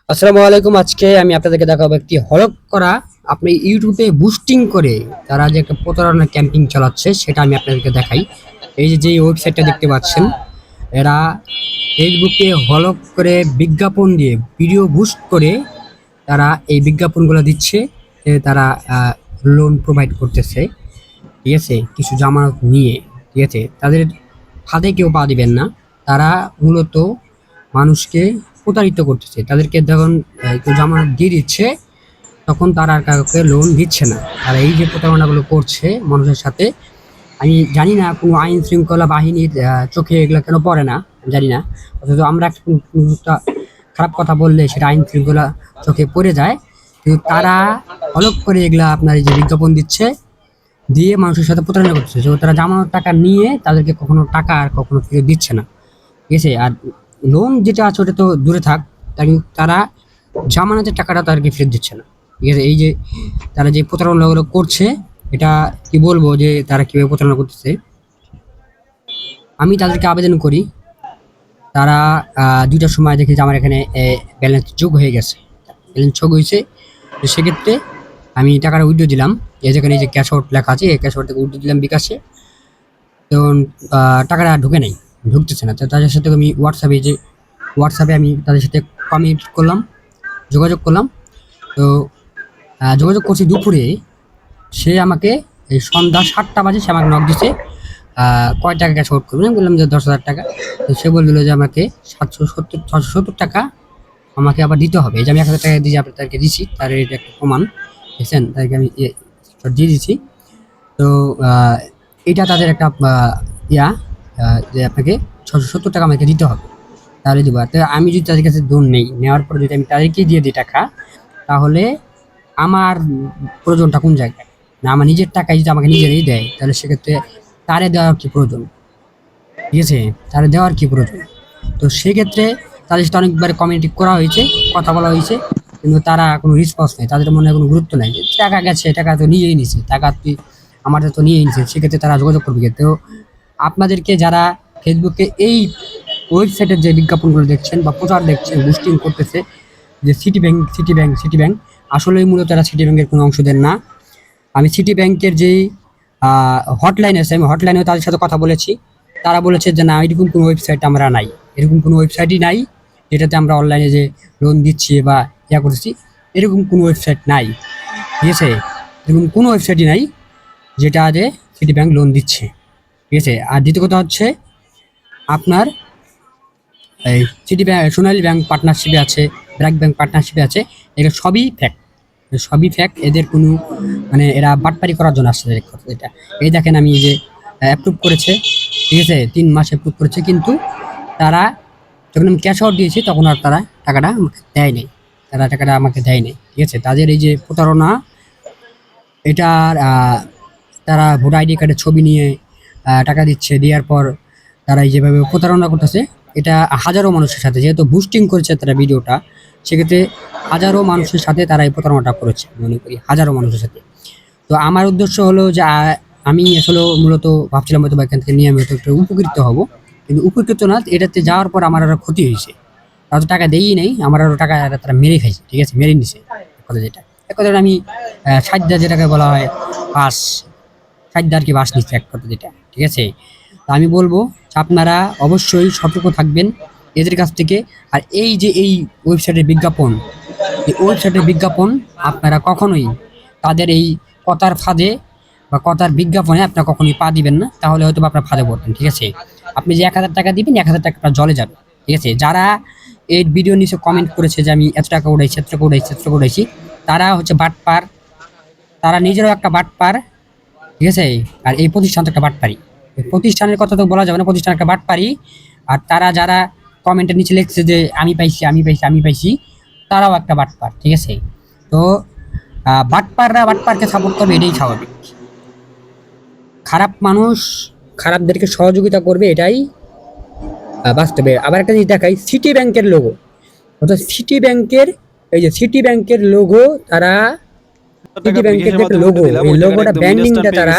আসসালামু আলাইকুম। আজকে আমি আপনাদেরকে দেখাবো একটি হলক করা আপনি ইউটিউবে বুস্টিং করে তারা যে একটা প্রতারণা ক্যাম্পিং চালাচ্ছে সেটা আমি আপনাদেরকে দেখাই। এই যে ওয়েবসাইটটা দেখতে পাচ্ছেন, এরা ফেসবুকে হলক করে বিজ্ঞাপন দিয়ে ভিডিও বুস্ট করে তারা এই বিজ্ঞাপনগুলো দিচ্ছে যে তারা লোন প্রোভাইড করতেছে। ঠিক আছে, কিছু জামানত নিয়ে। ঠিক আছে, তাদের ফাঁদে কেউ পা দিবেন না। তারা মূলত মানুষকে প্রতারিত করতেছে। তাদেরকে যখন কেউ জামানত দিয়ে দিচ্ছে তখন তারা আর কাউকে লোন দিচ্ছে না। আর এই যে প্রতারণাগুলো করছে মানুষের সাথে, আমি জানি না কোনো আইন শৃঙ্খলা বাহিনীর চোখে এগুলো কেন পড়ে না, আমি জানি না। অথচ আমরা কোনো একটা খারাপ কথা বললে সেটা আইন শৃঙ্খলা চোখে পড়ে যায়, কিন্তু তারা অলক করে এগুলা আপনার এই যে বিজ্ঞাপন দিচ্ছে, দিয়ে মানুষের সাথে প্রতারণা করছে। তো তারা জামানত টাকা নিয়ে তাদেরকে কখনো টাকা আর কখনো ফেরত দিচ্ছে না। ঠিক আছে, আর লোন যেটা আছে ওটা তো দূরে থাক, কিন্তু তারা জামানতের টাকাটা তাদেরকে ফেরত দিচ্ছে না। ঠিক আছে, এই যে তারা যে প্রতারণাগুলো করছে, এটা কি বলবো যে তারা কিভাবে প্রতারণা করতেছে। আমি তাদেরকে আবেদন করি, তারা ২টার সময় দেখি যে আমার এখানে ব্যালেন্স যোগ হয়ে গেছে, ব্যালেন্স যোগ হয়েছে। তো সেক্ষেত্রে আমি টাকাটা উইথড্র দিলাম। যেখানে এই যে ক্যাশ আউট লেখা আছে, এই ক্যাশ আউট থেকে উইথড্র দিলাম বিকাশে। তো টাকাটা ঢুকে নাই, ঢুকতেছে না। তো তাদের সাথে আমি হোয়াটসঅ্যাপে আমি তাদের সাথে কমিউনিকেট করলাম, যোগাযোগ করলাম। তো যোগাযোগ করছি দুপুরে। সে আমাকে এই সন্ধ্যা ৭টা বাজে সে আমাকে নক দিছে। কয় টাকা ক্যাশ আউট করবেন? আমি বললাম যে ১০,০০০ টাকা। তো সে বলল যে আমাকে ৬৭০ টাকা আমাকে আবার দিতে হবে। এই যে আমি ১,০০০ টাকা দিয়ে আপনাদেরকে দিছি, তার এটা একটা প্রমাণ দেখছেন, তাদেরকে আমি দিয়ে দিছি। তো এটা তাদের একটা ইয়া যে আপনাকে ৬৭০ টাকা আমাকে দিতে হবে, তাহলে দিব। আর আমি যদি তাদের কাছে লোন নেই, নেওয়ার পর যদি আমি তাদেরকেই দিয়ে দিই টাকা, তাহলে আমার প্রয়োজনটা কোন জায়গায়? না আমার নিজের টাকায় যদি আমাকে নিজেরই দেয়, তাহলে সেক্ষেত্রে তারে দেওয়ার কি প্রয়োজন? ঠিক আছে? তারে দেওয়ার কি প্রয়োজন? তো সেক্ষেত্রে তাদের সাথে অনেকবার কমিউনিকেট করা হয়েছে, কথা বলা হয়েছে, কিন্তু তারা কোনো রেসপন্স নেই। তাদের মনে কোনো গুরুত্ব নাই। যে টাকা গেছে, টাকা তো নিয়েই নিছে। টাকা তুই আমারটা তো নিয়েই নিছে। সেক্ষেত্রে তারা যোগাযোগ করবে কে? তো আপনাদেরকে যারা ফেসবুকে এই ওয়েবসাইটের যে বিজ্ঞাপনগুলো দেখছেন বা প্রচার দেখছেন, বুস্টিং করতেছে যে সিটি ব্যাংক, আসলেই মূলত এরা সিটি ব্যাংকের কোনো অংশদের না। আমি সিটি ব্যাংকের যেই হটলাইন আছে, আমি হটলাইনেও তাদের সাথে কথা বলেছি। তারা বলেছে যে না, এরকম কোনো ওয়েবসাইট আমরা নাই, এরকম কোনো ওয়েবসাইটই নাই যেটাতে আমরা অনলাইনে যে লোন দিচ্ছি বা ইয়া করতেছি, এরকম কোনো ওয়েবসাইট নাই। ঠিক আছে, এরকম কোনো ওয়েবসাইটই নাই যেটা যে সিটি ব্যাংক লোন দিচ্ছে। ঠিক আছে, আর দ্বিতীয় কথা হচ্ছে আপনার এই সিটি ব্যাংক, সোনালী ব্যাংক পার্টনারশিপে আছে, ব্র্যাক ব্যাংক পার্টনারশিপে আছে, এগুলো সবই ফ্যাক, সবই ফ্যাক। এদের কোনো মানে এরা বাটপারি করার জন্য আসছে এটা। এই দেখেন, আমি এই যে অ্যাপ্রুভ করেছে, ঠিক আছে, ৩ মাস অ্যাপ্রুভ করেছে, কিন্তু তারা যখন আমি ক্যাশ আউট দিয়েছি তখন আর তারা টাকাটা আমাকে দেয় নাই, তারা টাকাটা আমাকে দেয় নাই। ঠিক আছে, তাদের এই যে প্রতারণা, এটার তারা ভোটার আইডি কার্ডের ছবি নিয়ে টাকা দিচ্ছে, দেওয়ার পর তারা এই যেভাবে প্রতারণা করতেছে, এটা হাজারো মানুষের সাথে, যেহেতু বুস্টিং করেছে তারা ভিডিওটা, সেক্ষেত্রে হাজারো মানুষের সাথে তারা এই প্রতারণাটা করেছে, মনে করি হাজারো মানুষের সাথে। তো আমার উদ্দেশ্য হলো যে আমি আসলে মূলত ভাবছিলাম হয়তো বা এখান থেকে নিয়ে আমি হয়তো একটু উপকৃত হব, কিন্তু উপকৃত না, এটাতে যাওয়ার পর আমার আরো ক্ষতি হয়েছে। তারা তো টাকা দেয়ই নাই, আমার আরো টাকা তারা মেরে খাইছে। ঠিক আছে, মেরে নিছে কথা যেটা, এক কথা আমি ৬০ যেটাকে বলা হয় পাস, ৬০ আর কি বাস নিচ্ছে এক কথা যেটা। ঠিক আছে, তো আমি বলবো যে আপনারা অবশ্যই সতর্ক থাকবেন এদের কাছ থেকে। আর এই যে এই ওয়েবসাইটের বিজ্ঞাপন, এই ওয়েবসাইটের বিজ্ঞাপন আপনারা কখনোই তাদের এই কথার ফাঁদে বা কথার বিজ্ঞাপনে আপনারা কখনোই পা দিবেন না, তাহলে হয়তো আপনার ফাঁদে পড়বেন। ঠিক আছে, আপনি যে ১,০০০ টাকা দিবেন, ১,০০০ টাকা আপনার জলে যাবে। ঠিক আছে, যারা এই ভিডিও নিচে কমেন্ট করেছে যে আমি এত টাকা উড়াইছি, এত টাকা উড়াইছি, এত টাকা উড়াইছি, তারা হচ্ছে বাটপার, তারা নিজেরাও একটা বাটপার। ঠিক আছে, আর এই প্রতিষ্ঠানটা একটা বাটপারি। এই প্রতিষ্ঠানের কথা তো বলা যাবে না, প্রতিষ্ঠান একটা বাটপারি। আর তারা যারা কমেন্টের নিচে লিখছে যে আমি পাইছি, আমি পাইছি, আমি পাইছি, তারাও একটা বাটপার। ঠিক আছে, তো বাটপাররা বাটপারকে সাপোর্ট করবে, এটাই স্বাভাবিক। খারাপ মানুষ খারাপদেরকে সহযোগিতা করবে, এটাই বাস্তবে। আবার একটা জিনিস দেখাই, সিটি ব্যাংকের লোগো, অর্থাৎ সিটি ব্যাংকের, এই যে সিটি ব্যাংকের লোগো তারা সিটি ব্যাংকের যে লোগো, এই লোগোটা ব্র্যান্ডিংটা তারা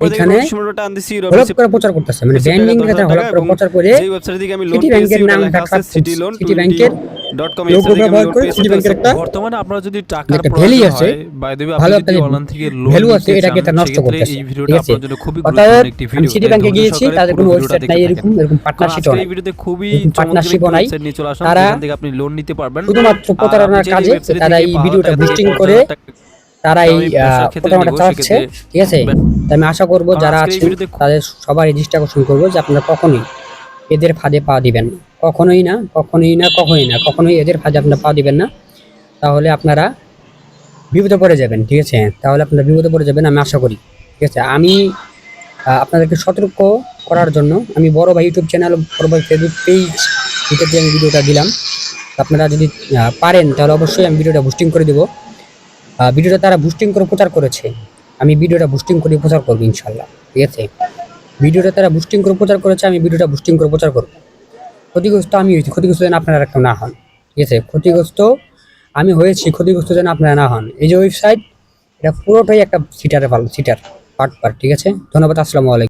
এখানে হলপ করে প্রচার করতেছে, মানে ব্র্যান্ডিংটা তারা হলপ করে প্রচার করে সিটি ব্যাংকের নামটা সিটি ব্যাংকের লোগো ব্যবহার করে সিটি ব্যাংকের একটা বর্তমানে আপনারা যদি টাকার একটা প্রয়োজন ভ্যালু আছে, হয় বাই দ্য ওয়ে ভালো আপনি একটা যদি অনলাইন থেকে লোন ভ্যালু নিতে আছে, এটাকে চান তারা নষ্ট সেক্ষেত্রে করতেছে। এই ঠিক ভিডিওটা আছে, আপনার জন্য খুবই অর্থাৎ গুরুত্বপূর্ণ একটি আমি ভিডিও। সিটি ব্যাংকে গিয়েছি, তাদের কোনো ওয়েবসাইট নাই, এরকম পার্টনারশিপ আজকের নাই, এই ভিডিওতে খুবই এরকম চমৎকার পার্টনারশিপ একটি নাই। ওয়েবসাইট নিয়ে চলে আসলাম তারা যেখান থেকে আপনি লোন নিতে পারবেন। শুধুমাত্র আর আপনি প্রতারণার যদি কাজে ওয়েবসাইট তারা থেকে এই ৫,০০০ ভিডিওটা টাকা বুস্টিং দিয়ে করে ৫,০০০ টাকা তারা এই আমি ব্যবসার ক্ষেত্রে প্রতারণাটা নেব, চালাচ্ছে। সেক্ষেত্রে ঠিক আছে, তাই আমি আশা করবো কারণ যারা আজকের এই আছেন ভিডিওতে তাদের সবার এই দৃষ্টি আকর্ষণ করবো যে আপনারা কখনোই এদের ফাঁদে পা দিবেন না, কখনোই না, কখনোই না, কখনোই না, কখনোই এদের ফাঁদে আপনারা পা দিবেন না, তাহলে আপনারা বিপদে পড়ে যাবেন। ঠিক আছে, তাহলে আপনারা বিপদে পড়ে যাবেন আমি আশা করি। ঠিক আছে, আমি আপনাদেরকে সতর্ক করার জন্য আমি বড় ভাই ইউটিউব চ্যানেল, বড় ভাই ফেসবুক পেজ, এটাতে আমি ভিডিওটা দিলাম। আপনারা যদি পারেন তাহলে অবশ্যই আমি ভিডিওটা বুস্টিং করে দেবো। ভিডিওটা তারা বুস্টিং করে প্রচার করেছে, আমি ভিডিওটা বুস্টিং করে প্রচার করবো ইনশাল্লাহ। ঠিক আছে, ভিডিওটা তারা বুস্টিং করে প্রচার করেছে, আমি ভিডিওটা বুস্টিং করে প্রচার করবো। ক্ষতিগ্রস্ত আমি হয়েছি, ক্ষতিগ্রস্ত যেন আপনারা কেউ না হন। ঠিক আছে, ক্ষতিগ্রস্ত আমি হয়েছি, ক্ষতিগ্রস্ত যেন আপনারা না হন। এই যে ওয়েবসাইট, এটা পুরোটাই একটা সিটার পার্ট। ঠিক আছে, ধন্যবাদ, আসসালামু আলাইকুম।